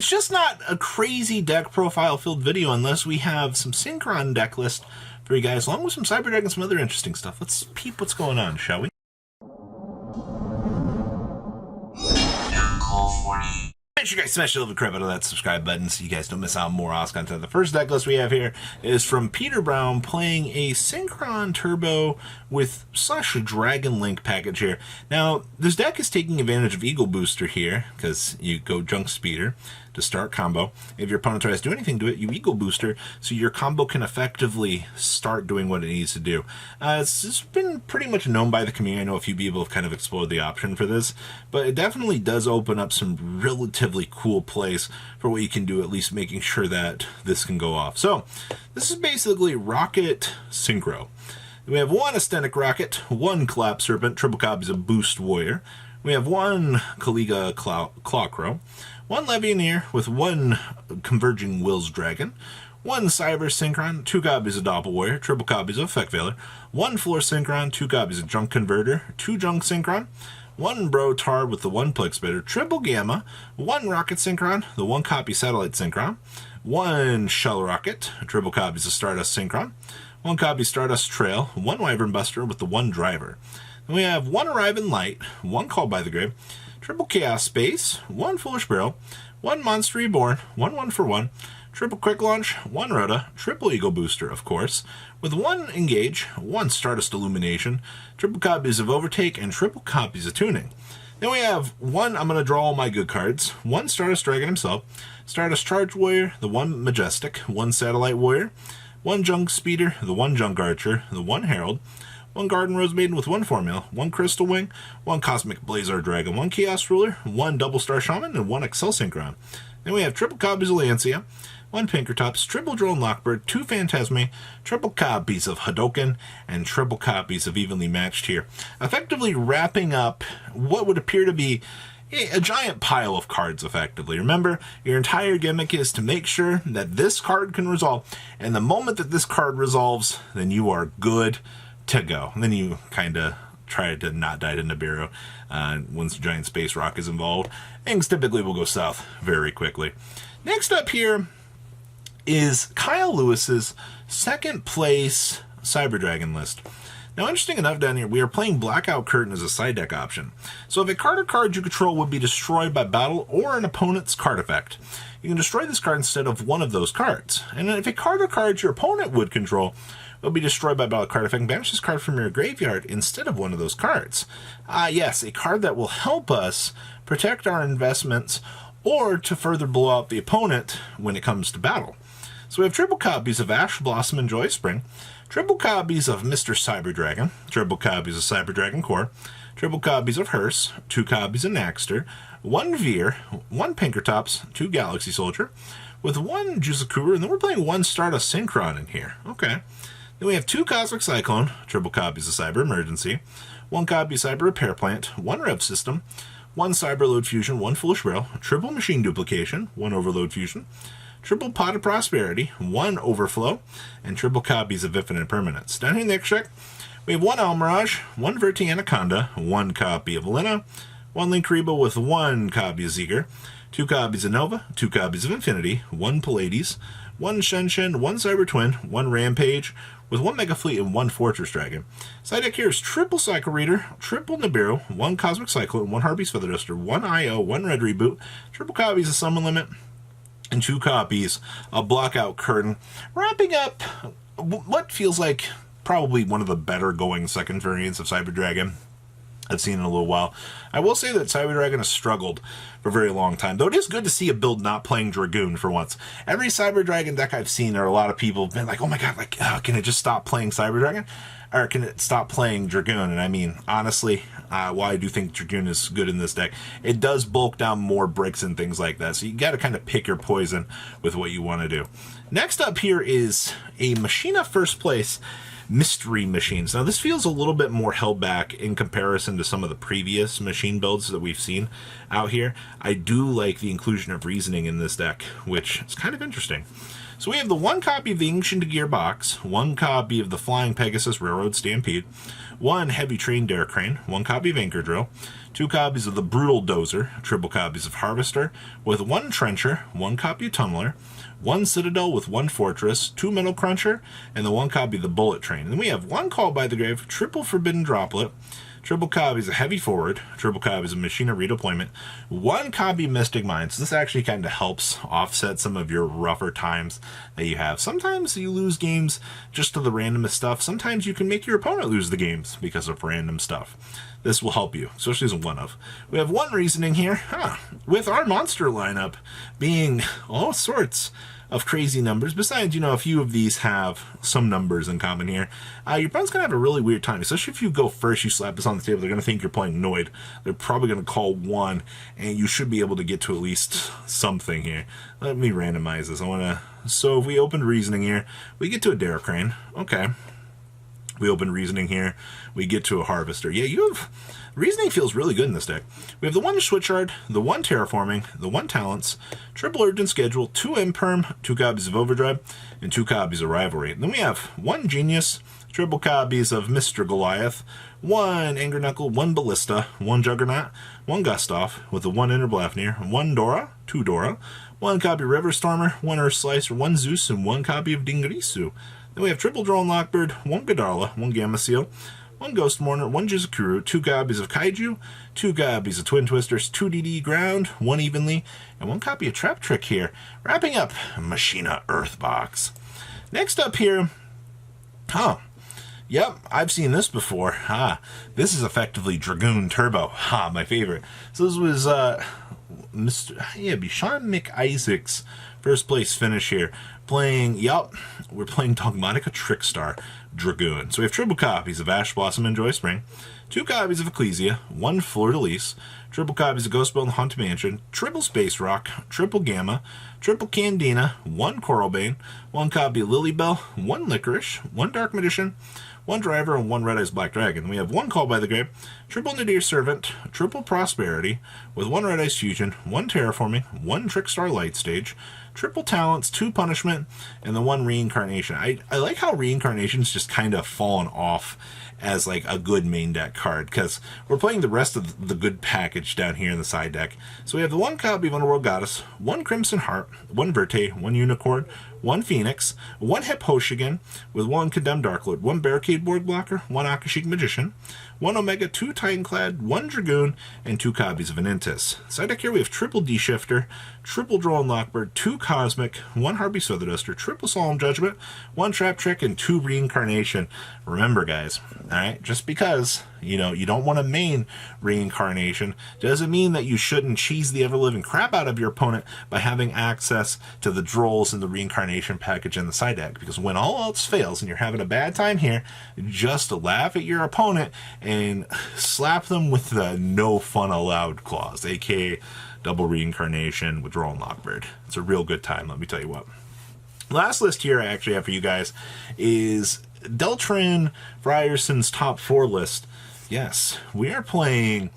It's just not a crazy deck profile filled video unless we have some Synchron deck list for you guys, along with some Cyber Dragon and some other interesting stuff. Let's peep what's going on, shall we? Make sure you guys smash the little crap out of that subscribe button so you guys don't miss out on more awesome content. The first deck list we have here is from Peter Brown playing a Synchron Turbo with / Dragon Link package here. Now, this deck is taking advantage of Eagle Booster here because you go Junk Speeder to start combo. If your opponent tries to do anything to it, you Eagle Booster so your combo can effectively start doing what it needs to do. It's been pretty much known by the community. I know a few people have kind of explored the option for this, but it definitely does open up some relatively cool plays for what you can do, at least making sure that this can go off. So this is basically Rocket Synchro. We have one Ascenic Rocket, one Collapse Serpent, triple copies of Boost Warrior. We have one Kaliga Clawcrow, one Levianeer with one Converging Wills Dragon, one Cyber Synchron, two copies of Doppel Warrior, triple copies of Effect Veiler, one Floor Synchron, two copies of Junk Converter, two Junk Synchron, one Bro Tard with the one Plex Spitter, triple Gamma, one Rocket Synchron, the one copy Satellite Synchron, one Shell Rocket, triple copies of Stardust Synchron, one copy Stardust Trail, one Wyvern Buster with the one Driver. Then we have one Arriving Light, one Called by the Grave, triple Chaos Space, one Foolish Barrel, one Monster Reborn, one for one, triple Quick Launch, one Rhoda, triple Eagle Booster, of course, with one Engage, one Stardust Illumination, triple copies of Overtake, and triple copies of Tuning. Then we have one, I'm going to draw all my good cards, one Stardust Dragon himself, Stardust Charge Warrior, the one Majestic, one Satellite Warrior, one Junk Speeder, the one Junk Archer, the one Herald, one Garden Rose Maiden with one Formula, one Crystal Wing, one Cosmic Blazar Dragon, one Chaos Ruler, one Double Star Shaman, and one Excel Synchron. Then we have triple copies of Lancia, one Pinkertops, triple Drone Lockbird, two Phantasme, triple copies of Hadoken, and triple copies of Evenly Matched here. Effectively wrapping up what would appear to be a giant pile of cards, effectively. Remember, your entire gimmick is to make sure that this card can resolve, and the moment that this card resolves, then you are good to go. And then you kind of try to not die to Nibiru once the giant space rock is involved. Things typically will go south very quickly. Next up here is Kyle Lewis's second place Cyber Dragon list. Now, interesting enough down here, we are playing Blackout Curtain as a side deck option. So if a card or cards you control would be destroyed by battle or an opponent's card effect, you can destroy this card instead of one of those cards. And if a card or cards your opponent would control will be destroyed by battle card effect, banish this card from your graveyard instead of one of those cards. Yes, a card that will help us protect our investments or to further blow out the opponent when it comes to battle. So we have triple copies of Ash, Blossom, and Joy Spring, triple copies of Mr. Cyber Dragon, triple copies of Cyber Dragon Core, triple copies of Hearse, two copies of Naxter, one Veer, one Pinkertops, two Galaxy Soldier, with one Jusakura, and then we're playing one Stardust Synchron in here. Okay. Then we have two Cosmic Cyclone, triple copies of Cyber Emergency, one copy of Cyber Repair Plant, one Rev System, one Cyber Load Fusion, one Foolish Barrel, triple Machine Duplication, one Overload Fusion, triple Pot of Prosperity, one Overflow, and triple copies of Infinite Permanence. Down here in the extract, we have one Almirage, one Verti Anaconda, one copy of Lina, one Linkuriboh with one copy of Zeger, two copies of Nova, two copies of Infinity, one Pallades, one Shenshin, one Cyber Twin, one Rampage, with one Mega Fleet and one Fortress Dragon. Side deck here is triple Cycle Reader, triple Nibiru, one Cosmic Cyclone, one Harpy's Feather Duster, one IO, one Red Reboot, triple copies of Summon Limit, and two copies of Blackout Curtain, wrapping up what feels like probably one of the better going second variants of Cyber Dragon I've seen in a little while. I will say that Cyber Dragon has struggled for a very long time, though it is good to see a build not playing Dragoon for once. Every Cyber Dragon deck I've seen, or a lot of people have been like, oh my god, like, can it just stop playing Cyber Dragon? Or can it stop playing Dragoon? And I mean, honestly, while I do think Dragoon is good in this deck, it does bulk down more bricks and things like that. So you got to kind of pick your poison with what you want to do. Next up here is a Machina first place Mystery Machines. Now this feels a little bit more held back in comparison to some of the previous machine builds that we've seen out here. I do like the inclusion of Reasoning in this deck, which is kind of interesting. So we have the one copy of the Ancient Gearbox, one copy of the Flying Pegasus Railroad Stampede, one Heavy Train Dare Crane, one copy of Anchor Drill, two copies of the Brutal Dozer, triple copies of Harvester, with one Trencher, one copy of Tunneler, one Citadel with one Fortress, two Metal Cruncher, and the one copy of the Bullet Train. And then we have one Call by the Grave, triple Forbidden Droplet, triple copies of Heavy Forward, triple copies of Machina Redeployment, one copy of Mystic Mines. This actually kind of helps offset some of your rougher times that you have. Sometimes you lose games just to the randomest stuff. Sometimes you can make your opponent lose the games because of random stuff. This will help you, especially as a one-of. We have one reasoning here, with our monster lineup being all sorts of crazy numbers. Besides, a few of these have some numbers in common here. Your opponent's going to have a really weird time, especially if you go first, you slap this on the table, they're going to think you're playing Noid. They're probably going to call one, and you should be able to get to at least something here. Let me randomize this. So if we opened Reasoning here, we get to a Dare Crane. Okay. We open Reasoning here, we get to a Harvester. Yeah, Reasoning feels really good in this deck. We have the one Switchard, the one Terraforming, the one Talents, triple Urgent Schedule, two Imperm, two copies of Overdrive, and two copies of Rivalry. And then we have one Genius, triple copies of Mr. Goliath, one Anger Knuckle, one Ballista, one Juggernaut, one Gustav, with the one Inner Blafnir, one Dora, two Dora, one copy of River Stormer, one Earth Slicer, one Zeus, and one copy of Dingarisu. Then we have triple Drone Lockbird, one Godarla, one Gamma Seal, one Ghost Mourner, one Jizukuru, two copies of Kaiju, two copies of Twin Twisters, two DD Ground, one Evenly, and one copy of Trap Trick here. Wrapping up Machina Earthbox. Next up here, yep, I've seen this before. This is effectively Dragoon Turbo. My favorite. So this was Sean McIsaac's first place finish here. We're playing Dogmatica Trickstar Dragoon. So we have triple copies of Ash Blossom and Joy Spring, two copies of Ecclesia, one Fleur de Lis, triple copies of Ghostbell and Haunted Mansion, triple Space Rock, triple Gamma, triple Candina, one Coralbane, one copy of Lilybell, one Licorice, one Dark Magician, one Driver, and one Red Eyes Black Dragon. We have one Call by the Grave, triple Nadir Servant, triple Prosperity, with one Red Eyes Fusion, one Terraforming, one Trickstar Light Stage, triple Talents, two Punishment, and the one Reincarnation. I like how Reincarnation's just kind of fallen off as like a good main deck card, because we're playing the rest of the good package down here in the side deck. So we have the one copy of Underworld Goddess, one Crimson Heart, one Verte, one Unicorn, one Phoenix, one Hipposhigan, with one Condemned Darklord, one Barricade Board Blocker, one Akashic Magician, one Omega, two Titanclad, one Dragoon, and two copies of Anintis. Side deck here we have triple D-Shifter, triple Drone Lockbird, two Cosmic, one Harpy Featherduster, triple Solemn Judgment, one Trap Trick, and two Reincarnation. Remember, guys, alright, just because, you don't want to main Reincarnation doesn't mean that you shouldn't cheese the ever-living crap out of your opponent by having access to the Drolls and the Reincarnation package in the side deck. Because when all else fails and you're having a bad time here, just laugh at your opponent and slap them with the no fun allowed clause, aka double Reincarnation with Drone Lockbird. It's a real good time, let me tell you what. Last list here I actually have for you guys is Deltrin Fryerson's top 4 list. Yes, we are playing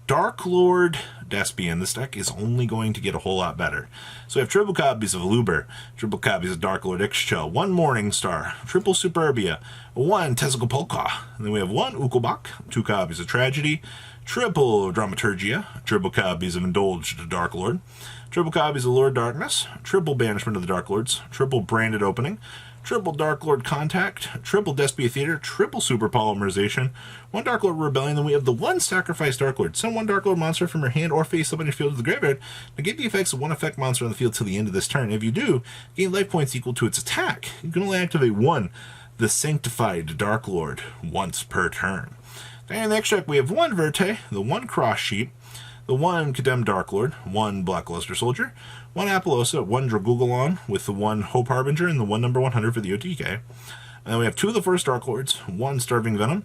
Darklord Despia, and this deck is only going to get a whole lot better. So we have triple copies of Luber, triple copies of Darklord Ixchel, one Morning Star, triple Superbia, one Testicle Polka, and then we have one Ukelbach, two copies of Tragedy, triple Dramaturgia, triple copies of Indulged Darklord, triple copies of Lord Darkness, triple Banishment of the Darklords, triple Branded Opening, triple Darklord Contact, triple Despia Theater, triple Super Polymerization, one Darklord Rebellion, then we have the one Sacrifice Darklord. Send one Darklord monster from your hand or face up on your field to the graveyard. Negate the effects of one effect monster on the field till the end of this turn. If you do, gain life points equal to its attack. You can only activate one, the Sanctified Darklord, once per turn. And in the next deck, we have one Verte, the one Cross Sheep, the one Condemned Darklord, one Blackluster Soldier, one Apollosa, one Dragoogolon, with the one Hope Harbinger and the one number 100 for the OTK. And then we have two of the first Darklords, one Starving Venom,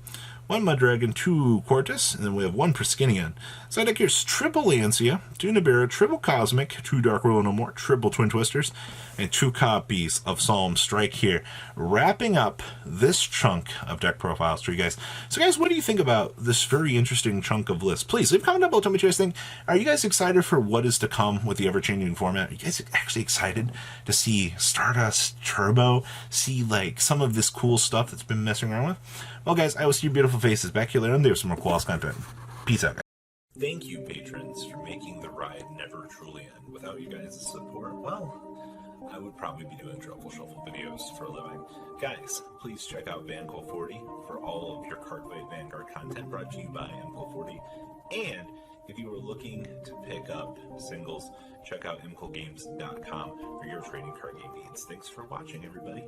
1 Mud Dragon, 2 Quartus, and then we have 1 Priskinian. Side deck here's triple Lancia, 2 Nibiru, triple Cosmic, 2 Dark World No More, triple Twin Twisters, and 2 copies of Psalm Strike here, wrapping up this chunk of deck profiles for you guys. So guys, what do you think about this very interesting chunk of lists? Please leave a comment down below, tell me what you guys think. Are you guys excited for what is to come with the ever-changing format? Are you guys actually excited to see Stardust Turbo, see like some of this cool stuff that's been messing around with? Well guys, I will see your beautiful faces back here later and there's some more cool content. Peace out, guys. Thank you, patrons, for making the ride never truly end. Without you guys' support, well, I would probably be doing Truffle Shuffle videos for a living. Guys, please check out Vanquill40 for all of your Cardfight Vanguard content brought to you by Vanquill40. And if you are looking to pick up singles, check out mquillgames.com for your trading card game needs. Thanks for watching, everybody.